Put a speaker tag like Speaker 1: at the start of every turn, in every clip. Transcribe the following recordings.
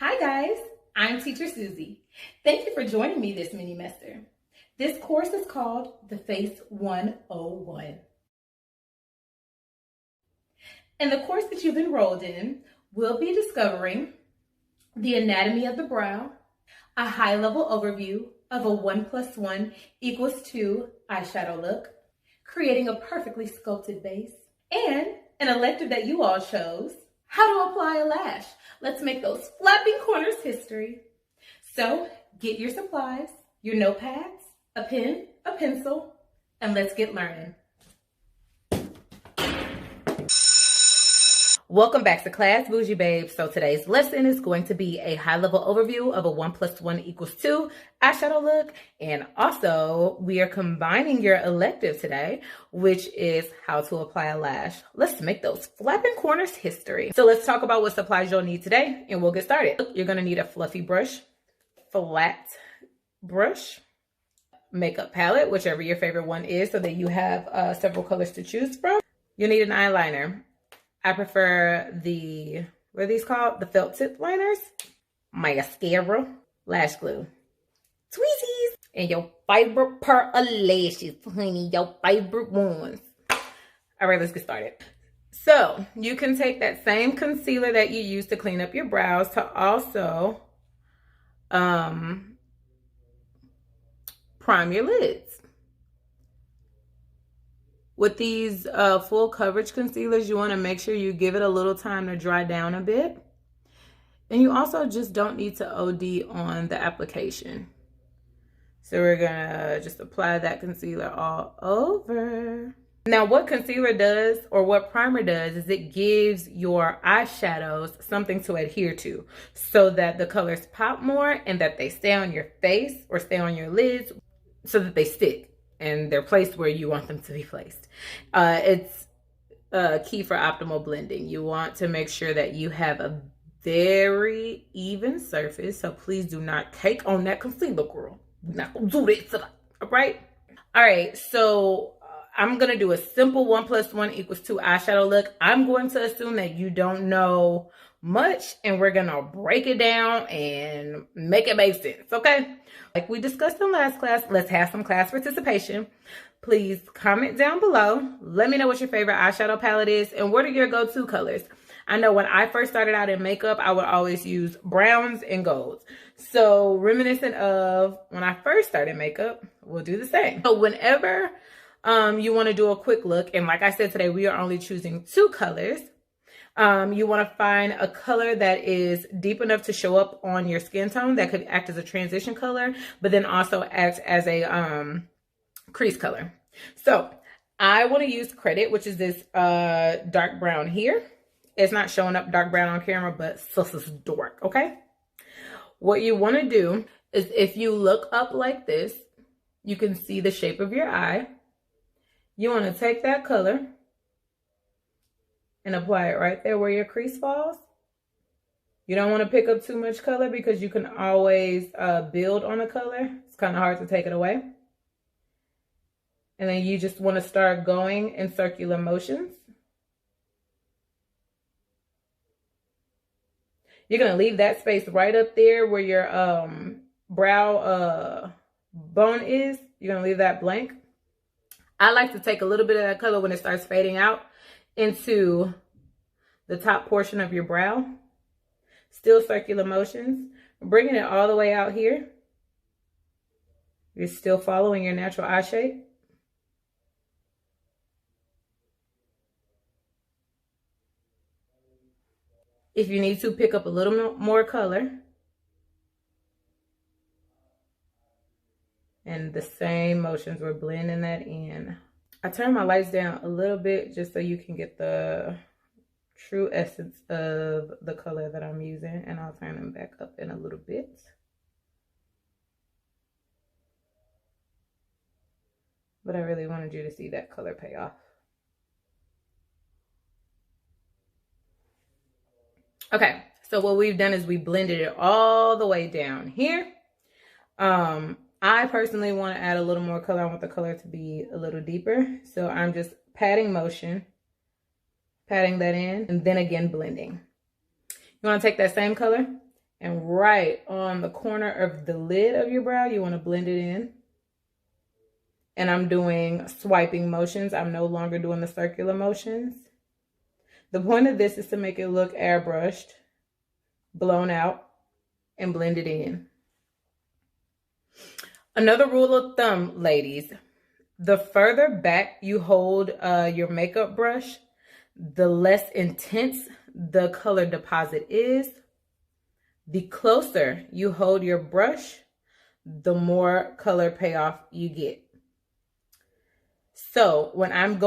Speaker 1: Hi guys, I'm Teacher Suzie. Thank you for joining me this mini-mester. This course is called The Face 101. In the course that you've enrolled in, we'll be discovering the anatomy of the brow, a high-level overview of a 1 + 1 = 2 eyeshadow look, creating a perfectly sculpted base, and an elective that you all chose, how to apply a lash. Let's make those flapping corners history. So get your supplies, your notepads, a pen, a pencil, and let's get learning. Welcome back to class, Bougie Babes. So today's lesson is going to be a high-level overview of a 1 + 1 = 2 eyeshadow look. And also, we are combining your elective today, which is how to apply a lash. Let's make those flapping corners history. So let's talk about what supplies you'll need today, and we'll get started. You're going to need a fluffy brush, flat brush, makeup palette, whichever your favorite one is, so that you have several colors to choose from. You'll need an eyeliner. I prefer the, what are these called? The felt tip liners. Mascara, lash glue, tweezies, and your fiber pearl lashes, honey, your favorite ones. All right, let's get started. So you can take that same concealer that you use to clean up your brows to also prime your lids. With these full coverage concealers, you want to make sure you give it a little time to dry down a bit. And you also just don't need to OD on the application. So we're going to just apply that concealer all over. Now what concealer does, or what primer does, is it gives your eyeshadows something to adhere to so that the colors pop more and that they stay on your face or stay on your lids so that they stick and they're placed where you want them to be placed. It's key for optimal blending. You want to make sure that you have a very even surface, so please do not cake on that concealer, girl. We're not gonna do that today, all right? All right, so I'm gonna do a simple 1 + 1 = 2 eyeshadow look. I'm going to assume that you don't know much, and we're gonna break it down and make it make sense, okay? Like we discussed in last class, let's have some class participation. Please comment down below. Let me know what your favorite eyeshadow palette is and what are your go-to colors. I know when I first started out in makeup, I would always use browns and golds. So reminiscent of when I first started makeup, we'll do the same. So whenever you want to do a quick look, and like I said today, we are only choosing 2 colors. You want to find a color that is deep enough to show up on your skin tone that could act as a transition color, but then also act as a crease color. So I want to use Credit, which is this dark brown here. It's not showing up dark brown on camera, but sus is dark, okay? What you want to do is if you look up like this, you can see the shape of your eye. You want to take that color and apply it right there where your crease falls. You don't want to pick up too much color because you can always build on the color. It's kind of hard to take it away. And then you just want to start going in circular motions. You're going to leave that space right up there where your brow bone is. You're going to leave that blank. I like to take a little bit of that color when it starts fading out into the top portion of your brow. Still circular motions. Bringing it all the way out here. You're still following your natural eye shape. If you need to, pick up a little more color. And the same motions, we're blending that in. I turn my lights down a little bit just so you can get the true essence of the color that I'm using. And I'll turn them back up in a little bit. But I really wanted you to see that color pay off. Okay, so what we've done is we blended it all the way down here. I personally want to add a little more color. I want the color to be a little deeper. So I'm just patting motion, patting that in, and then again blending. You want to take that same color And right on the corner of the lid of your brow, you want to blend it in. And I'm doing swiping motions. I'm no longer doing the circular motions. The point of this is to make it look airbrushed, blown out, and blended in. Another rule of thumb, ladies, the further back you hold your makeup brush, the less intense the color deposit is. The closer you hold your brush, the more color payoff you get. So when I'm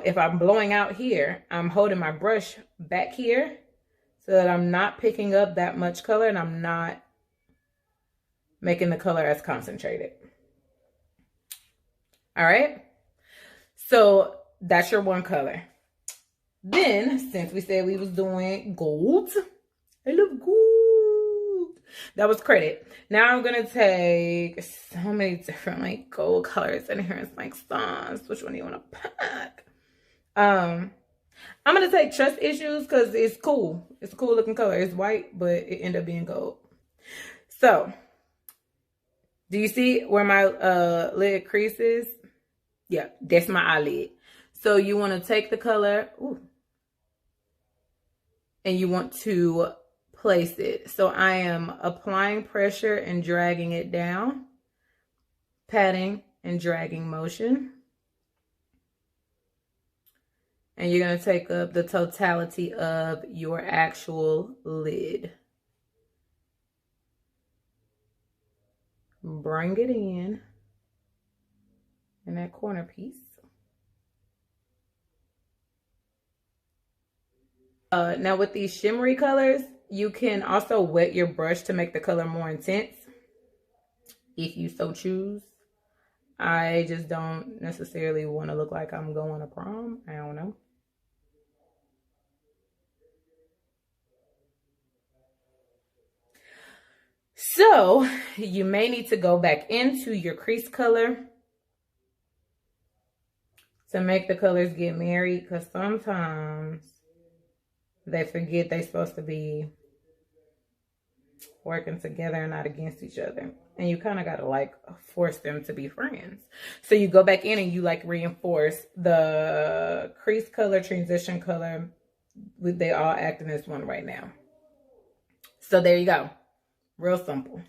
Speaker 1: if I'm blowing out here, I'm holding my brush back here so that I'm not picking up that much color and I'm not making the color as concentrated. All right. So that's your one color. Then, since we said we was doing gold, I love gold. That was credit. Now I'm going to take so many different like gold colors in here. It's like sauce. Which one do you want to pack? I'm going to take Trust Issues because it's cool. It's a cool looking color. It's white, but it ended up being gold. So, do you see where my lid crease is? Yeah, that's my eyelid. So you want to take the color, and you want to place it. So I am applying pressure and dragging it down, patting and dragging motion. And you're going to take up the totality of your actual lid. Bring it in that corner piece. Now with these shimmery colors, you can also wet your brush to make the color more intense if you so choose. I just don't necessarily want to look like I'm going to prom. I don't know. So you may need to go back into your crease color to make the colors get married, because sometimes they forget they're supposed to be working together and not against each other. And you kind of got to like force them to be friends. So you go back in and you like reinforce the crease color, transition color. They all acting as one right now. So there you go. Real simple.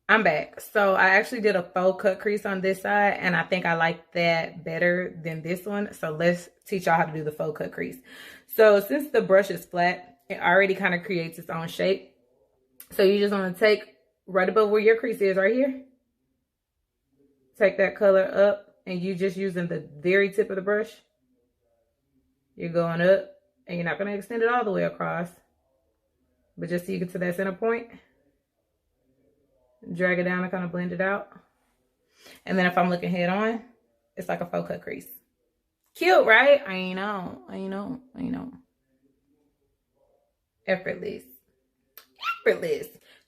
Speaker 1: I'm back. So I actually did a faux cut crease on this side, and I think I like that better than this one. So let's teach y'all how to do the faux cut crease. So since the brush is flat, it already kind of creates its own shape. So you just want to take right above where your crease is right here. Take that color up, and you just using the very tip of the brush. You're going up, and you're not going to extend it all the way across, but just so you get to that center point. Drag it down and kind of blend it out. And then if I'm looking head on, it's like a faux cut crease. Cute, right? I know. Effortless.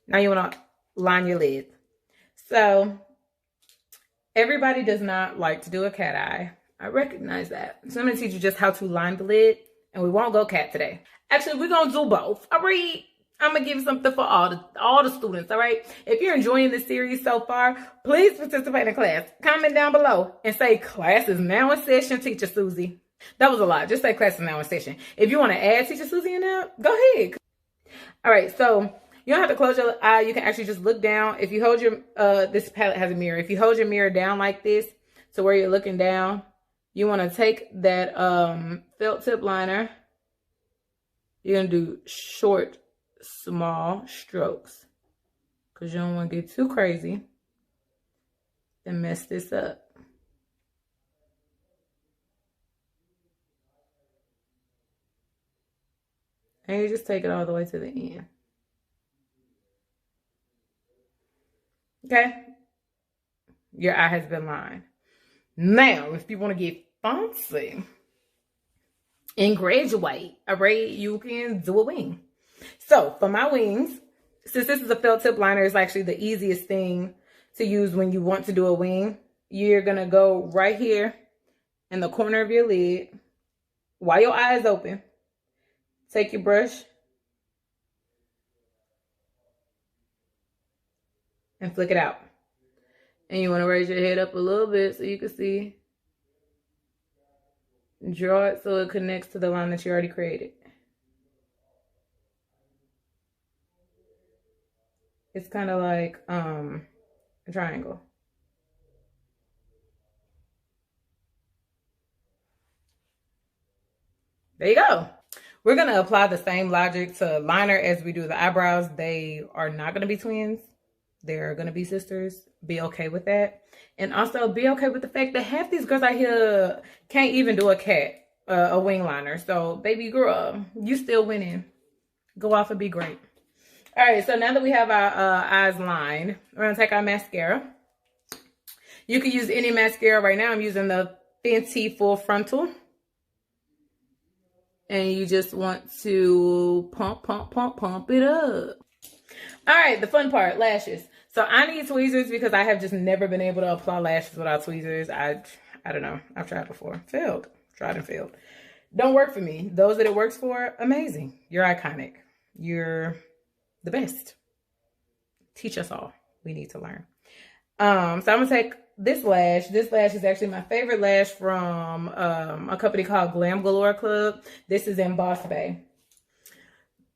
Speaker 1: Now you want to line your lid. So everybody does not like to do a cat eye. I recognize that. So I'm going to teach you just how to line the lid. And we won't go cat today. Actually, we're going to do both. All right. I'm going to give something for all the students, all right? If you're enjoying this series so far, please participate in class. Comment down below and say, class is now in session, Teacher Suzie. That was a lot. Just say class is now in session. If you want to add Teacher Suzie in there, go ahead. All right, so you don't have to close your eye. You can actually just look down. If you hold your, this palette has a mirror. If you hold your mirror down like this to where you're looking down, you want to take that felt tip liner. You're going to do short, small strokes because you don't want to get too crazy and mess this up. And you just take it all the way to the end. Okay? Your eye has been lined. Now, if you want to get fancy and graduate, all right, you can do a wing. So for my wings, since this is a felt tip liner, it's actually the easiest thing to use when you want to do a wing. You're going to go right here in the corner of your lid while your eye is open. Take your brush and flick it out. And you want to raise your head up a little bit so you can see. Draw it so it connects to the line that you already created. It's kind of like a triangle. There you go. We're going to apply the same logic to liner as we do the eyebrows. They are not going to be twins. They're going to be sisters. Be okay with that. And also be okay with the fact that half these girls out here can't even do a wing liner. So baby girl, you still winning. Go off and be great. All right, so now that we have our eyes lined, we're going to take our mascara. You can use any mascara. Right now I'm using the Fenty Full Frontal. And you just want to pump it up. All right, the fun part, lashes. So I need tweezers because I have just never been able to apply lashes without tweezers. I don't know. I've tried before. Failed. Tried and failed. Don't work for me. Those that it works for, amazing. You're iconic. You're the best. Teach us all. We need to learn. So I'm going to take this lash. This lash is actually my favorite lash from a company called Glam Galore Club. This is in Boss Bae.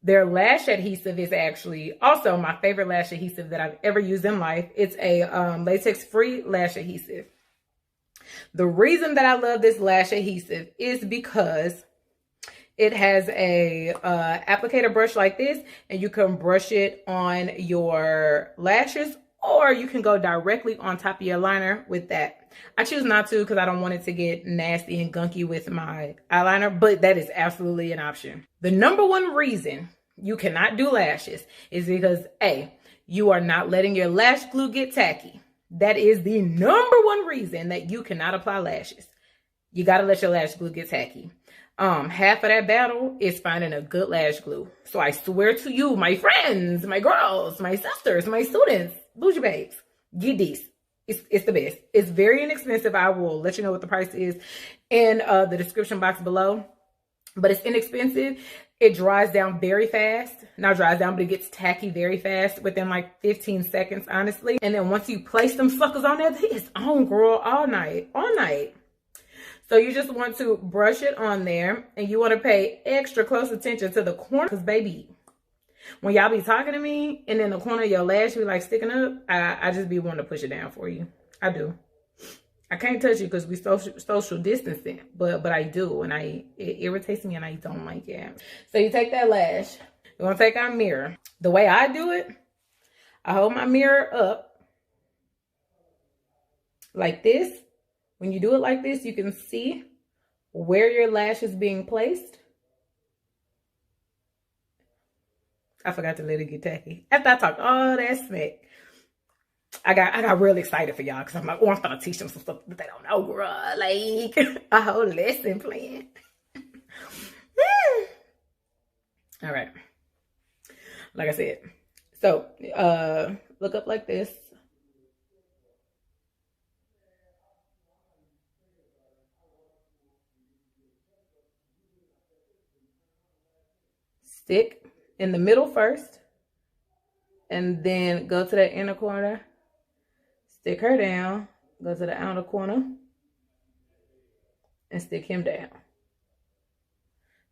Speaker 1: Their lash adhesive is actually also my favorite lash adhesive that I've ever used in life. It's a latex-free lash adhesive. The reason that I love this lash adhesive is because it has a applicator brush like this, and you can brush it on your lashes, or you can go directly on top of your liner with that. I choose not to because I don't want it to get nasty and gunky with my eyeliner, but that is absolutely an option. The number one reason you cannot do lashes is because A, you are not letting your lash glue get tacky. That is the number one reason that you cannot apply lashes. You got to let your lash glue get tacky. Half of that battle is finding a good lash glue. So I swear to you, my friends, my girls, my sisters, my students, bougie babes, get these. It's the best. It's very inexpensive. I will let you know what the price is in the description box below. But it's inexpensive. It dries down very fast. Not dries down, but it gets tacky very fast within like 15 seconds, honestly. And then once you place them suckers on there, it's on, girl, all night. All night. So you just want to brush it on there, and you want to pay extra close attention to the corner. Because, baby, when y'all be talking to me and then the corner of your lash be like sticking up, I just be wanting to push it down for you. I do. I can't touch you because we social distancing, but I do, and it irritates me and I don't like it. So you take that lash. You're going to take our mirror. The way I do it, I hold my mirror up like this. When you do it like this, you can see where your lash is being placed. I forgot to let it get tacky. After I talked all that smack, I got real excited for y'all because I'm like, oh, I'm gonna teach them some stuff that they don't know, girl. Like a whole lesson plan. All right. Like I said, so look up like this. Stick in the middle first, and then go to that inner corner, stick her down, go to the outer corner, and stick him down.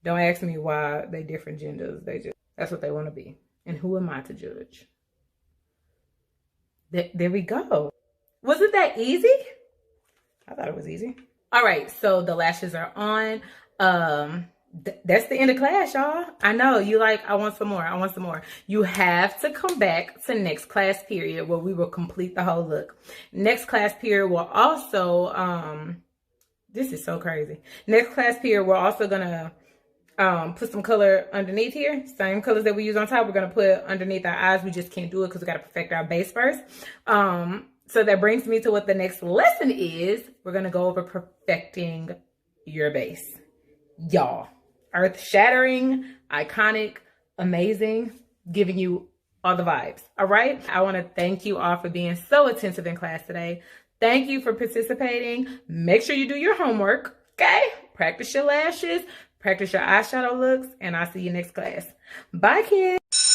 Speaker 1: Don't ask me why they different genders. That's what they want to be. And who am I to judge? There we go. Was it that easy? I thought it was easy. All right, so the lashes are on. That's the end of class, y'all. I know you like, I want some more. I want some more. You have to come back to next class period where we will complete the whole look. Next class period will also, this is so crazy. Next class period, we're also gonna put some color underneath here. Same colors that we use on top, we're gonna put underneath our eyes. We just can't do it because we gotta perfect our base first. So that brings me to what the next lesson is. We're gonna go over perfecting your base. Y'all, earth-shattering, iconic, amazing, giving you all the vibes, all right? I want to thank you all for being so attentive in class today. Thank you for participating. Make sure you do your homework, okay? Practice your lashes, practice your eyeshadow looks, and I'll see you next class. Bye, kids.